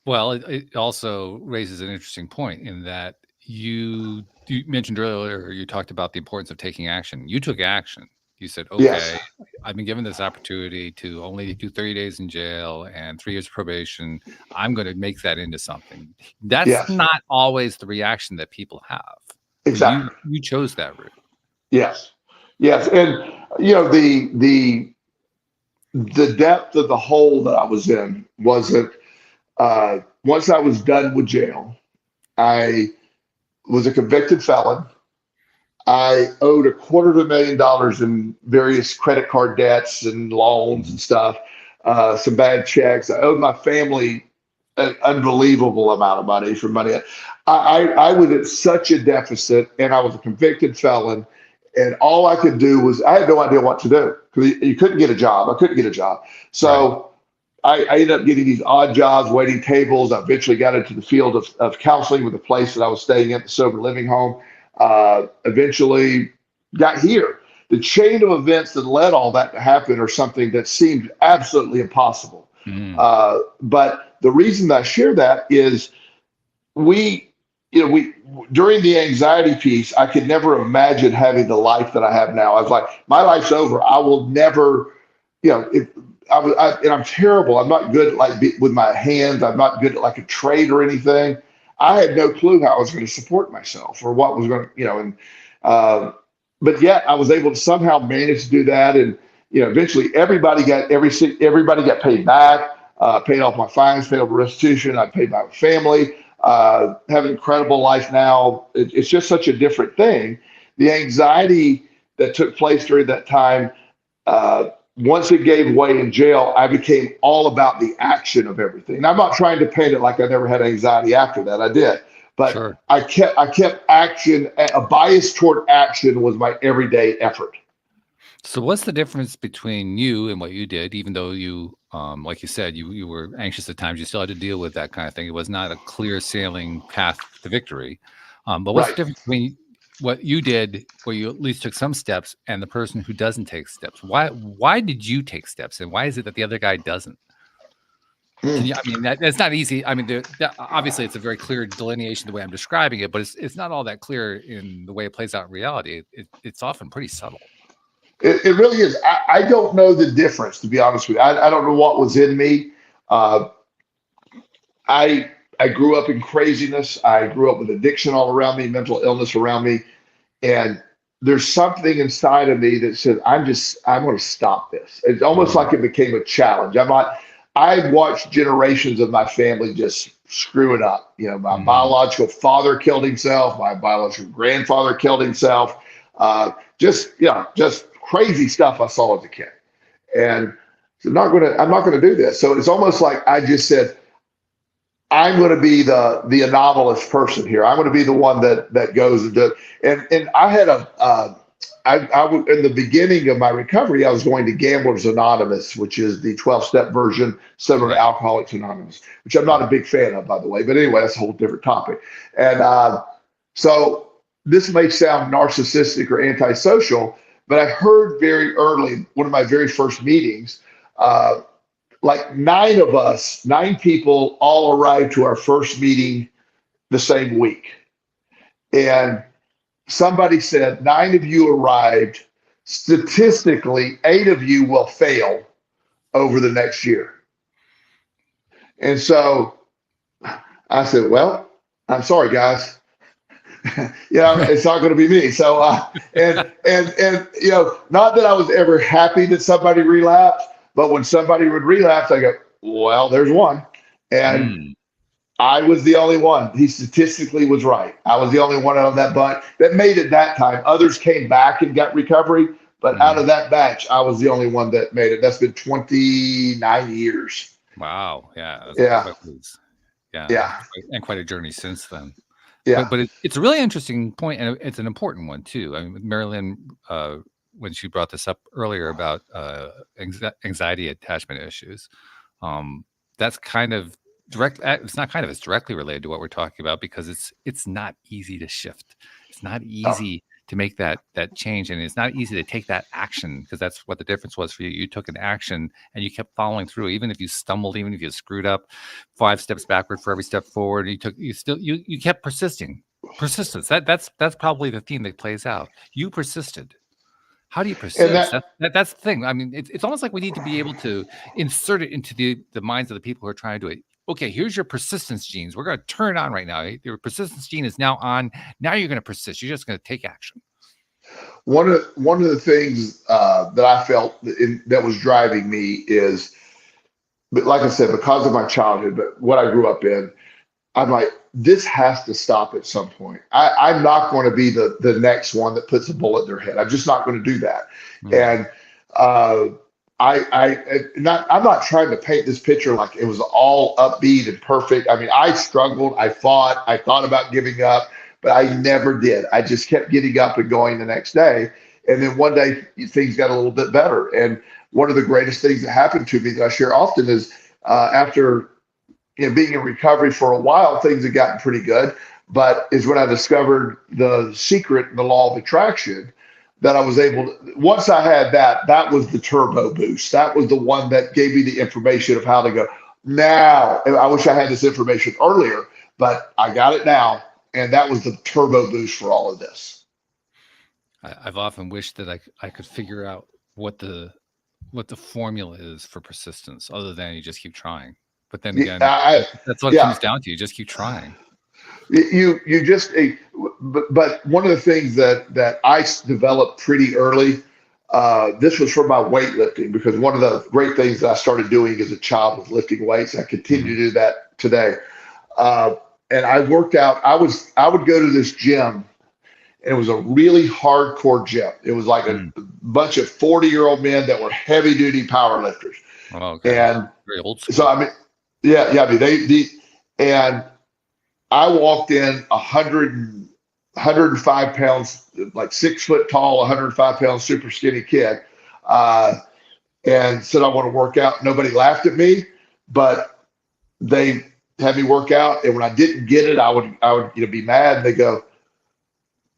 Well, it also raises an interesting point in that you mentioned earlier, you talked about the importance of taking action. You took action. You said, okay, Yes. I've been given this opportunity to only do 30 days in jail and 3 years probation. I'm going to make that into something. That's not always the reaction that people have. Exactly. You chose that route. Yes. And the depth of the hole that I was in wasn't, once I was done with jail, I was a convicted felon. I owed $250,000 in various credit card debts and loans and stuff, some bad checks. I owed my family an unbelievable amount of money for money. I was at such a deficit, and I was a convicted felon, and all I could do was, I had no idea what to do, because you couldn't get a job. I couldn't get a job. So I ended up getting these odd jobs, waiting tables. I eventually got into the field of counseling with the place that I was staying at, the sober living home. Eventually got here. the chain of events that led all that to happen are something that seemed absolutely impossible. Mm. But the reason that I share that is we, we during the anxiety piece, I could never imagine having the life that I have now. I was like, my life's over. I will never, if and I'm terrible. I'm not good at with my hands. I'm not good at like a trade or anything. I had no clue how I was going to support myself or what was going to, and but yet I was able to somehow manage to do that. And, eventually everybody got paid back, paid off my fines, paid off restitution. I paid my family, have an incredible life now. It's just such a different thing. The anxiety that took place during that time, once it gave way in jail, I became all about the action of everything. And I'm not trying to paint it like I never had anxiety after that. I did. But Sure. I kept action. A bias toward action was my everyday effort. So what's the difference between you and what you did, even though you, like you said, you were anxious at times, you still had to deal with that kind of thing. It was not a clear sailing path to victory. But what's the difference between what you did, where you at least took some steps, and the person who doesn't take steps? Why did you take steps, and why is it that the other guy doesn't? That's not easy. I mean, obviously it's a very clear delineation the way I'm describing it, but it's not all that clear in the way it plays out in reality. It's often pretty subtle. It really is. I don't know the difference, to be honest with you. I don't know what was in me. I grew up in craziness. I grew up with addiction all around me, mental illness around me. And there's something inside of me that said, I'm going to stop this. It's almost like it became a challenge. I've watched generations of my family just screw it up. My biological father killed himself. My biological grandfather killed himself. Just crazy stuff I saw as a kid. And so I'm not going to do this. So it's almost like I just said, I'm going to be the anomalous person here. I'm going to be the one that goes and does. And I had in the beginning of my recovery, I was going to Gamblers Anonymous, which is the 12-step version similar to Alcoholics Anonymous, which I'm not a big fan of, by the way. But anyway, that's a whole different topic. And so this may sound narcissistic or antisocial, but I heard very early, one of my very first meetings, like 9 people all arrived to our first meeting the same week. And somebody said, 9 of you arrived. Statistically, 8 of you will fail over the next year. And so I said, well, I'm sorry, guys. It's not going to be me. So, and not that I was ever happy that somebody relapsed, but when somebody would relapse, I go, well, there's one. And I was the only one. He statistically was right. I was the only one out of that bunch that made it that time. Others came back and got recovery, but out of that batch, I was the only one that made it. That's been 29 years. Wow. Yeah. Yeah. And quite a journey since then. Yeah. But it's a really interesting point, and it's an important one too. I mean, Marilyn, when she brought this up earlier about anxiety attachment issues, that's kind of direct. It's not kind of. It's directly related to what we're talking about, because it's not easy to shift. It's not easy to make that change, and it's not easy to take that action, because that's what the difference was for you. You took an action and you kept following through, even if you stumbled, even if you screwed up 5 steps backward for every step forward. You kept persisting. Persistence. That's probably the theme that plays out. You persisted. How do you persist? That's the thing. I mean, it's almost like we need to be able to insert it into the minds of the people who are trying to do it. Okay, here's your persistence genes. We're going to turn it on right now. Your persistence gene is now on. Now you're going to persist. You're just going to take action. One of the things that I felt that was driving me is, but like I said, because of my childhood, but what I grew up in, I'm like, this has to stop at some point. I'm not going to be the next one that puts a bullet in their head. I'm just not going to do that. And I'm not trying to paint this picture like it was all upbeat and perfect. I mean, I struggled, I fought, I thought about giving up, but I never did. I just kept getting up and going the next day. And then one day things got a little bit better. And one of the greatest things that happened to me that I share often is after being in recovery for a while, things had gotten pretty good, but is when I discovered the secret, the law of attraction, that I was able to, once I had that, that was the turbo boost. That was the one that gave me the information of how to go. Now, I wish I had this information earlier, but I got it now. And that was the turbo boost for all of this. I've often wished that I could figure out what the formula is for persistence, other than you just keep trying. But then again, that's what it comes down to. You just keep trying. You just, but one of the things that I developed pretty early, this was for my weightlifting, because one of the great things that I started doing as a child was lifting weights. I continue to do that today. And I worked out. I would go to this gym, and it was a really hardcore gym. It was like a bunch of 40-year-old men that were heavy duty power lifters. Oh, okay. And very old school. So I mean, yeah. I mean, and I walked in 105 pounds, like 6 foot tall, 105 pounds, super skinny kid, and said I want to work out. Nobody laughed at me, but they had me work out. And when I didn't get it, I would be mad. And they go,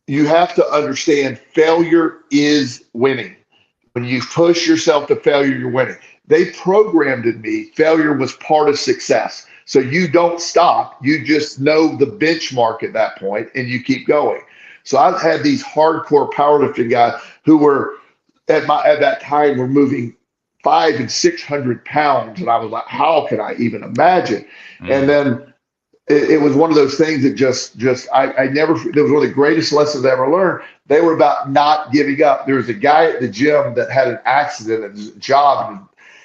"You have to understand, failure is winning. When you push yourself to failure, you're winning." They programmed in me failure was part of success. So you don't stop. You just know the benchmark at that point, and you keep going. So I've had these hardcore powerlifting guys who were at that time were moving 500 and 600 pounds, and I was like, how can I even imagine? And then it was one of those things that I never. It was one of the greatest lessons I ever learned. They were about not giving up. There was a guy at the gym that had an accident at his job, and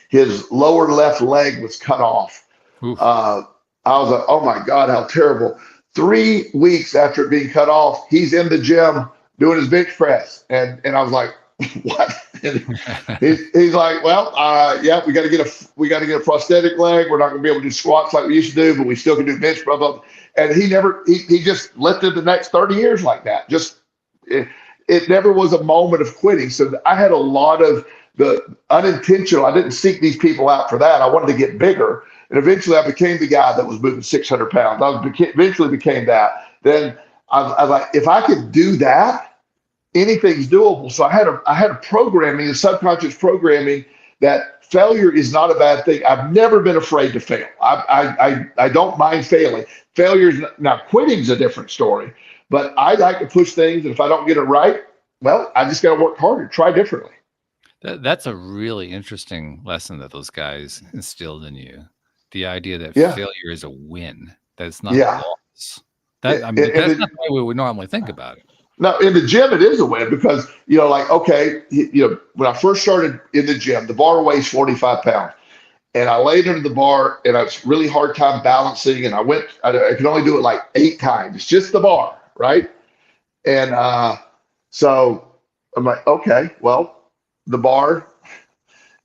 his lower left leg was cut off. I was like, oh my God, how terrible. 3 weeks after it being cut off, he's in the gym doing his bench press. And I was like, what? And he's like, well, yeah, we got to get a prosthetic leg. We're not going to be able to do squats like we used to do, but we still can do bench press. And he just lifted the next 30 years like that. It never was a moment of quitting. So I had a lot of the unintentional. I didn't seek these people out for that. I wanted to get bigger. And eventually I became the guy that was moving 600 pounds. Eventually became that. Then I was like, if I could do that, anything's doable. So I had a programming, a subconscious programming, that failure is not a bad thing. I've never been afraid to fail. I don't mind failing. Now quitting's a different story, but I like to push things. And if I don't get it right, well, I just got to work harder, try differently. That's a really interesting lesson that those guys instilled in you. The idea that failure is a win, that it's not a loss. That's not the way we would normally think about it. No, in the gym, it is a win because, okay, when I first started in the gym, the bar weighs 45 pounds. And I laid under the bar, and I was really hard time balancing. And I could only do it like 8 times. It's just the bar, right? And so I'm like, okay, well, the bar,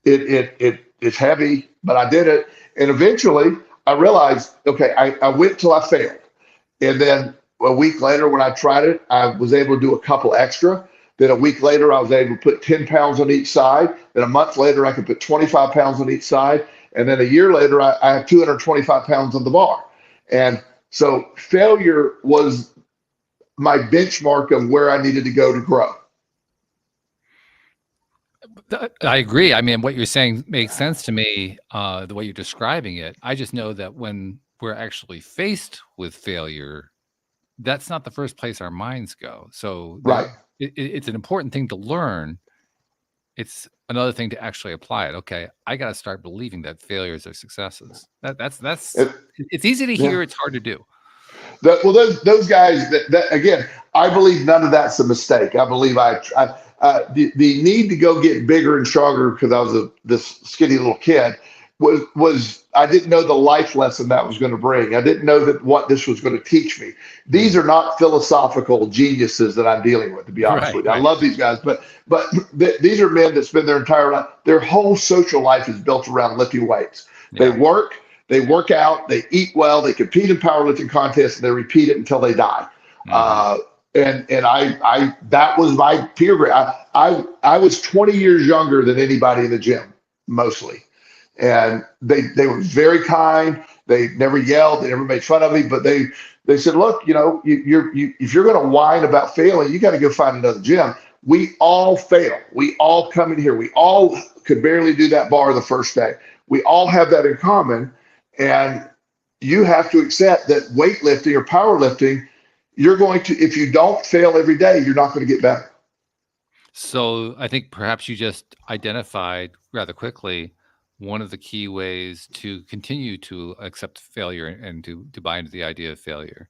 it's heavy, but I did it. And eventually I realized, okay, I went till I failed. And then a week later when I tried it, I was able to do a couple extra. Then a week later, I was able to put 10 pounds on each side. Then a month later, I could put 25 pounds on each side. And then a year later, I have 225 pounds on the bar. And so failure was my benchmark of where I needed to go to grow. I agree. I mean, what you're saying makes sense to me, the way you're describing it. I just know that when we're actually faced with failure, that's not the first place our minds go. So right. It's an important thing to learn. It's another thing to actually apply it. Okay, I got to start believing that failures are successes. It's easy to hear. It's hard to do. Those guys that again, I believe none of that's a mistake. I believe the need to go get bigger and stronger because I was this skinny little kid was I didn't know the life lesson that was going to bring. I didn't know that what this was going to teach me. These are not philosophical geniuses that I'm dealing with, to be honest with you. I love these guys, but these are men that spend their entire life, their whole social life is built around lifting weights. Yeah. They work out, they eat well, they compete in powerlifting contests, and they repeat it until they die. Mm-hmm. And I that was my peer group. I was 20 years younger than anybody in the gym, mostly. And they were very kind. They never yelled. They never made fun of me. But they said, look, if you're going to whine about failing, you got to go find another gym. We all fail. We all come in here. We all could barely do that bar the first day. We all have that in common. And you have to accept that weightlifting or powerlifting, you're going to, if you don't fail every day, you're not going to get better. So I think perhaps you just identified rather quickly one of the key ways to continue to accept failure and to buy into the idea of failure.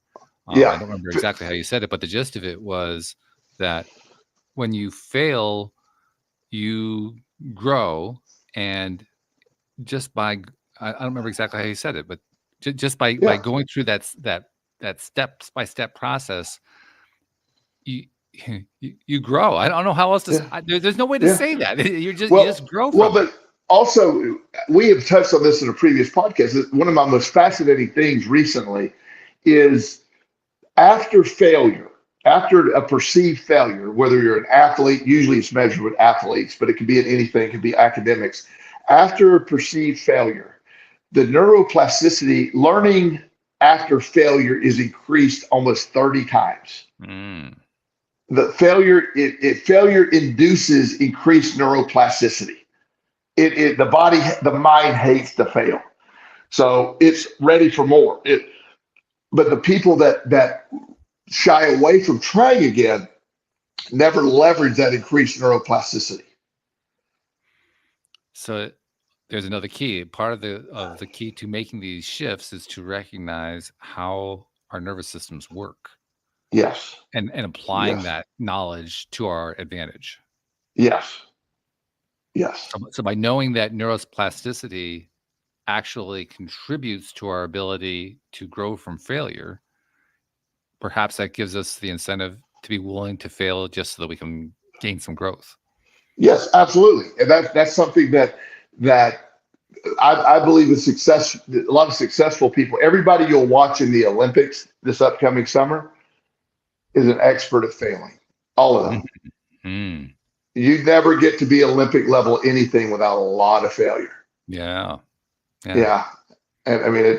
I Yeah. don't remember exactly how you said it, but the gist of it was that when you fail, you grow, and just by I don't remember exactly how you said it, but just by going through that step by step process, you you grow. I don't know how else to. There's no way to say that. You just grow from it. But also, we have touched on this in a previous podcast. One of my most fascinating things recently is after failure, after a perceived failure, whether you're an athlete, usually it's measured with athletes, but it could be in anything, it could be academics. After a perceived failure, the neuroplasticity, learning after failure is increased almost 30 times. The failure induces increased neuroplasticity. The mind hates to fail. So it's ready for more. But the people that shy away from trying again never leverage that increased neuroplasticity. So there's another key. Part of the key to making these shifts is to recognize how our nervous systems work. Yes. And applying that knowledge to our advantage. Yes. So by knowing that neuroplasticity actually contributes to our ability to grow from failure, perhaps that gives us the incentive to be willing to fail just so that we can gain some growth. Yes, absolutely. And that's something that I believe is success. A lot of successful people, everybody you'll watch in the Olympics this upcoming summer is an expert at failing. All of them. You never get to be Olympic level anything without a lot of failure. Yeah. And I mean,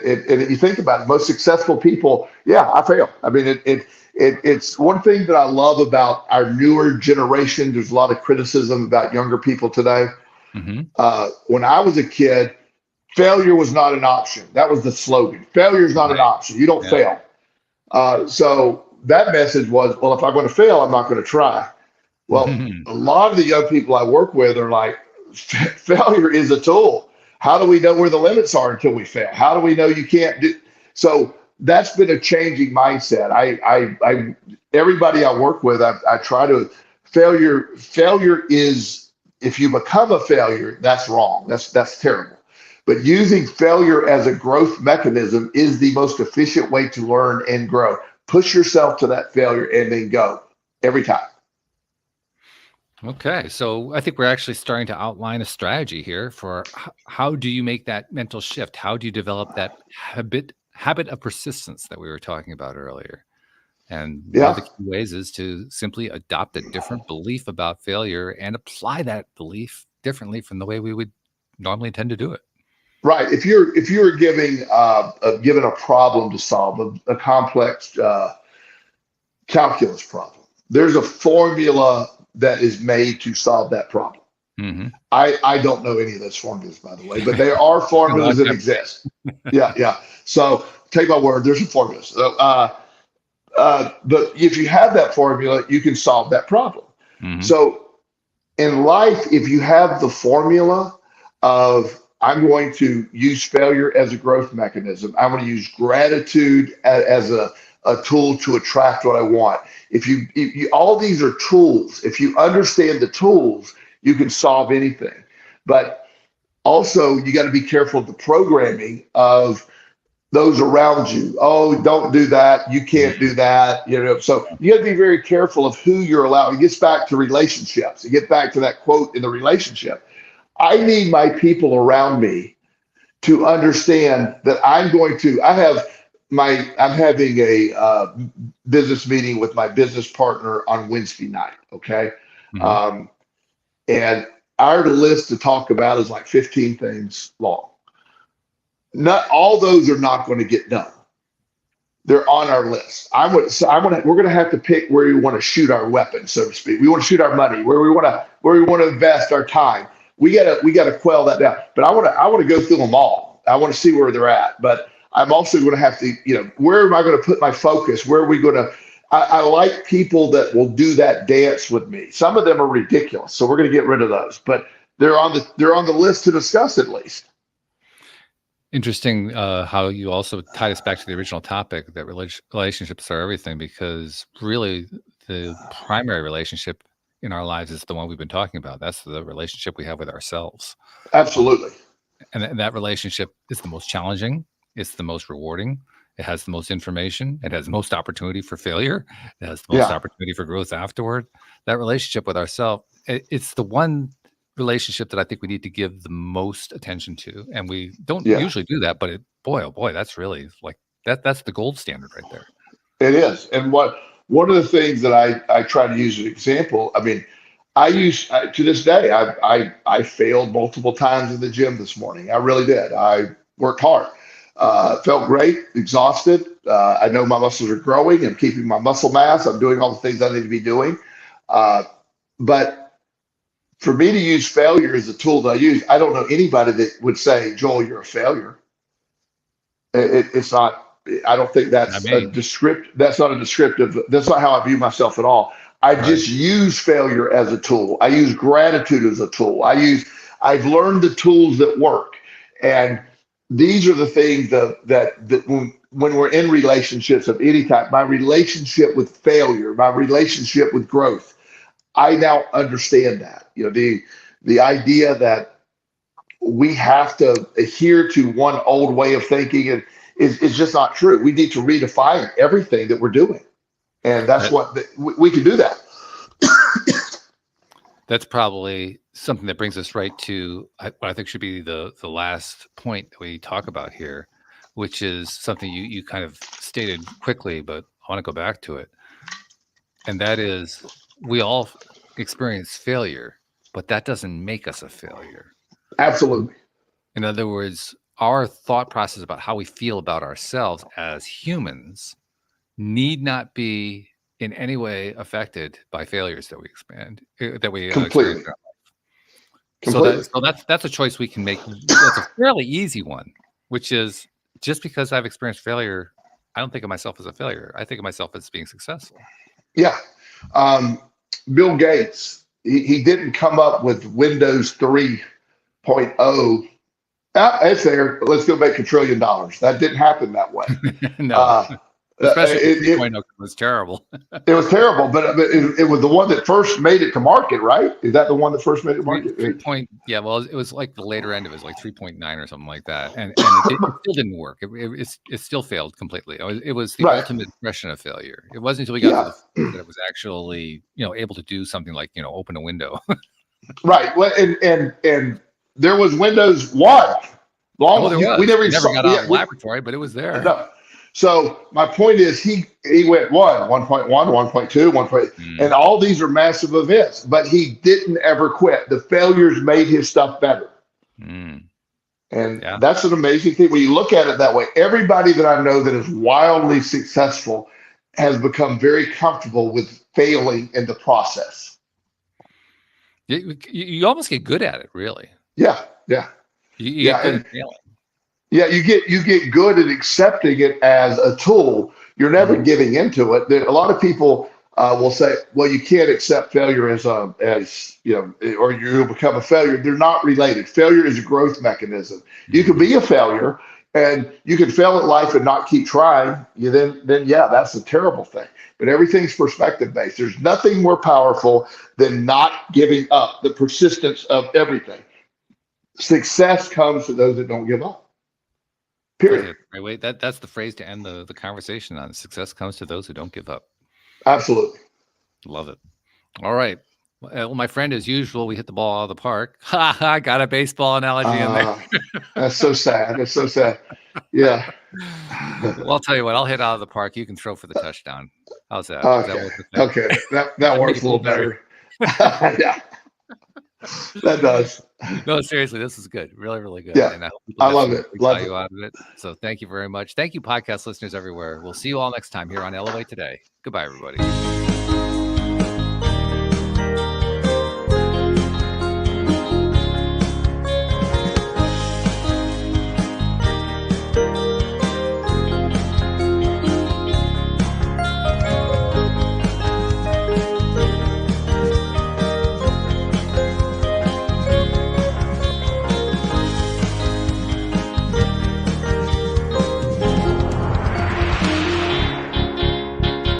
you think about it, most successful people, I fail. I mean, it's one thing that I love about our newer generation. There's a lot of criticism about younger people today. When I was a kid, failure was not an option. That was the slogan. Failure is not an option. You don't fail. So that message was, well, if I'm going to fail, I'm not going to try. Well, a lot of the young people I work with are like, failure is a tool. How do we know where the limits are until we fail? How do we know you can't do? So that's been a changing mindset. I everybody I work with, I try to failure is, if you become a failure, that's wrong. That's terrible. But using failure as a growth mechanism is the most efficient way to learn and grow. Push yourself to that failure and then go every time. Okay, so I think we're actually starting to outline a strategy here for how do you make that mental shift? How do you develop that habit of persistence that we were talking about earlier? And one of the key ways is to simply adopt a different belief about failure and apply that belief differently from the way we would normally tend to do it. Right. If you're given a problem to solve, a complex calculus problem, there's a formula that is made to solve that problem. I don't know any of those formulas, by the way, but there are formulas that exist. So take my word, there's a formula. So, but if you have that formula, you can solve that problem. So in life, if you have the formula of, I'm going to use failure as a growth mechanism, I'm going to use gratitude as a tool to attract what I want. If you all these are tools. If you understand the tools, you can solve anything. But also, you got to be careful of the programming of those around you. Oh, don't do that. You can't do that. So you got to be very careful of who you're allowing. It gets back to relationships. You get back to that quote in the relationship. I need my people around me to understand that I'm having a business meeting with my business partner on Wednesday night. Okay. And our list to talk about is like 15 things long. Not all those are not going to get done. they're on our list. We're going to have to pick where we want to shoot our weapon, so to speak. We want to shoot our money, where we want to invest our time. We gotta quell that down. But I want to go through them all. I want to see where they're at. But I'm also going to have to, where am I going to put my focus? Where are we going to? I like people that will do that dance with me. Some of them are ridiculous, so we're going to get rid of those. But they're on the list to discuss at least. Interesting how you also tied us back to the original topic that relationships are everything, because really the primary relationship in our lives is the one we've been talking about. That's the relationship we have with ourselves. Absolutely. And that relationship is the most challenging. It's the most rewarding. It has the most information. It has the most opportunity for failure. It has the most opportunity for growth afterward. That relationship with ourselves, it's the one relationship that I think we need to give the most attention to. And we don't usually do that, but oh boy, that's really like that's the gold standard right there. It is. And one of the things that I try to use as an example, I mean, to this day, I failed multiple times in the gym this morning. I really did. I worked hard. Felt great, exhausted. I know my muscles are growing and keeping my muscle mass. I'm doing all the things I need to be doing. But for me to use failure as a tool that I use, I don't know anybody that would say, Joel, you're a failure. It's not. I don't think that's a descriptive. That's not a descriptive. That's not how I view myself at all. I just use failure as a tool. I use gratitude as a tool. I've learned the tools that work, and these are the things that when we're in relationships of any type, my relationship with failure, my relationship with growth, I now understand that. The idea that we have to adhere to one old way of thinking is just not true. We need to redefine everything that we're doing. And that's what we can do that. That's probably something that brings us right to what I think should be the last point that we talk about here, which is something you kind of stated quickly, but I want to go back to it. And that is, we all experience failure, but that doesn't make us a failure. Absolutely. In other words, our thought process about how we feel about ourselves as humans need not be in any way affected by failures that we experience in our life. So that's a choice we can make. That's a fairly easy one, which is, just because I've experienced failure, I don't think of myself as a failure. I think of myself as being successful. Yeah. Bill Gates, he didn't come up with Windows 3.0. It's there. Let's go make $1 trillion. That didn't happen that way. No. Especially it was terrible. It was terrible, but it was the one that first made it to market, right? Is that the one that first made it to market? Well, it was like the later end of it was like 3.9 or something like that, and it still didn't work. It still failed completely. It was the ultimate expression of failure. It wasn't until we got to the point that it was actually able to do something like open a window. Right. Well, and there was Windows 1. We never got out of the laboratory, but it was there. No. So my point is, he went 1.1, 1.2, 1. And all these are massive events, but he didn't ever quit. The failures made his stuff better. And that's an amazing thing when you look at it that way. Everybody that I know that is wildly successful has become very comfortable with failing in the process. You almost get good at it, really. Yeah. You get good at failing. Yeah, you get good at accepting it as a tool. You're never giving into it. A lot of people will say, "Well, you can't accept failure as or you'll become a failure." They're not related. Failure is a growth mechanism. You can be a failure, and you can fail at life and not keep trying. Then that's a terrible thing. But everything's perspective based. There's nothing more powerful than not giving up. The persistence of everything. Success comes to those that don't give up. Period. Wait, that's the phrase to end the conversation on. Success comes to those who don't give up. Absolutely. Love it. All right. Well, my friend, as usual, we hit the ball out of the park. I got a baseball analogy in there. That's so sad. That's so sad. Yeah. Well, I'll tell you what. I'll hit out of the park. You can throw for the touchdown. How's that? Okay. That works a little better. Yeah. That does. No, seriously, this is good. Really, really good. Yeah. And I hope people I get love some it. Love value it. out of it. So thank you very much. Thank you, podcast listeners everywhere. We'll see you all next time here on Elevate Today. Goodbye, everybody.